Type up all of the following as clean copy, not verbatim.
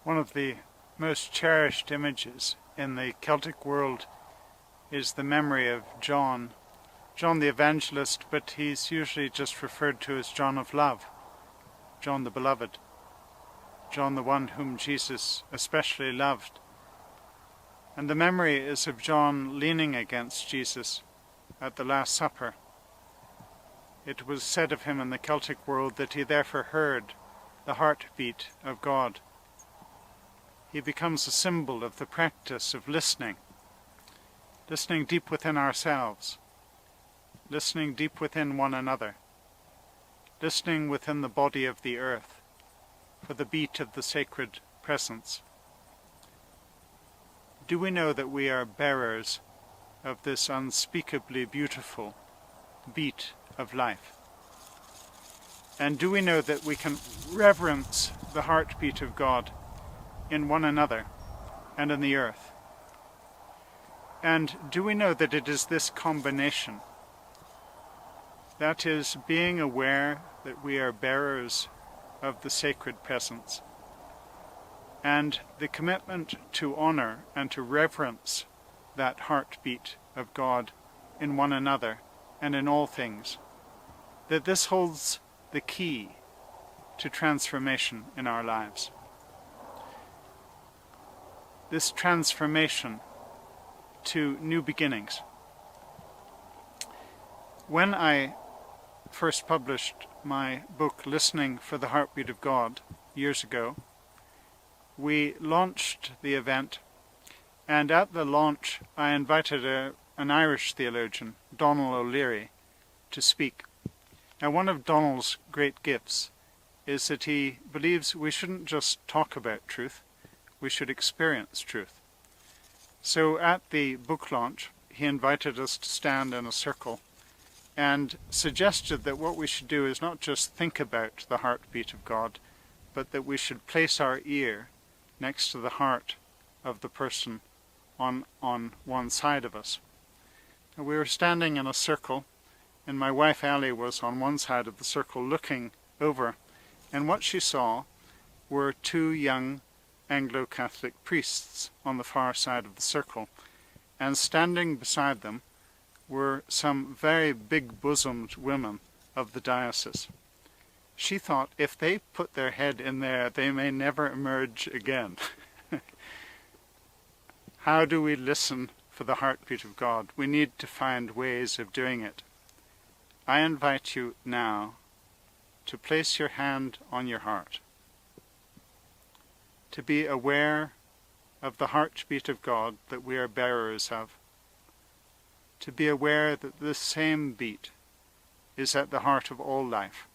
One of the most cherished images in the Celtic world is the memory of John the Evangelist, but he's usually just referred to as John of Love, John the Beloved, John the one whom Jesus especially loved. And the memory is of John leaning against Jesus at the Last Supper. It was said of him in the Celtic world that he therefore heard the heartbeat of God. He becomes a symbol of the practice of listening deep within ourselves, listening deep within one another, listening within the body of the earth for the beat of the sacred presence. Do we know that we are bearers of this unspeakably beautiful beat of life? And do we know that we can reverence the heartbeat of God in one another and in the earth? And do we know that it is this combination, that is, being aware that we are bearers of the sacred presence, and the commitment to honor and to reverence that heartbeat of God in one another and in all things, that this holds the key to transformation in our lives. This transformation to new beginnings. When I first published my book, Listening for the Heartbeat of God, years ago, we launched the event, and at the launch I invited an Irish theologian, Donald O'Leary, to speak. Now, one of Donald's great gifts is that he believes we shouldn't just talk about truth, we should experience truth. So at the book launch, he invited us to stand in a circle and suggested that what we should do is not just think about the heartbeat of God, but that we should place our ear next to the heart of the person on one side of us. And we were standing in a circle, and my wife Allie was on one side of the circle looking over, and what she saw were two young Anglo-Catholic priests on the far side of the circle, and standing beside them were some very big-bosomed women of the diocese. She thought if they put their head in there, they may never emerge again. How do we listen for the heartbeat of God? We need to find ways of doing it. I invite you now to place your hand on your heart, to be aware of the heartbeat of God that we are bearers of, to be aware that this same beat is at the heart of all life.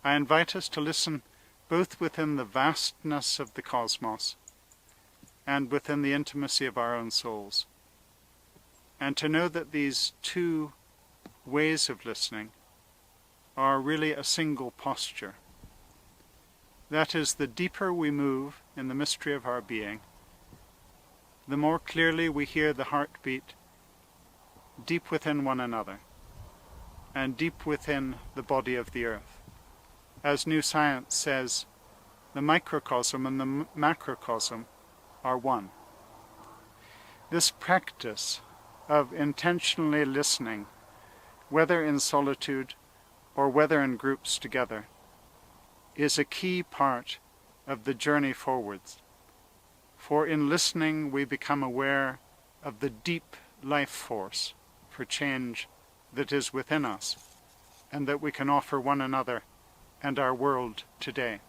I invite us to listen both within the vastness of the cosmos and within the intimacy of our own souls, and to know that these two ways of listening are really a single posture. That is, the deeper we move in the mystery of our being, the more clearly we hear the heartbeat deep within one another and deep within the body of the earth. As New Science says, the microcosm and the macrocosm are one. This practice of intentionally listening, whether in solitude or whether in groups together, is a key part of the journey forwards. For in listening we become aware of the deep life force for change that is within us, and that we can offer one another and our world today.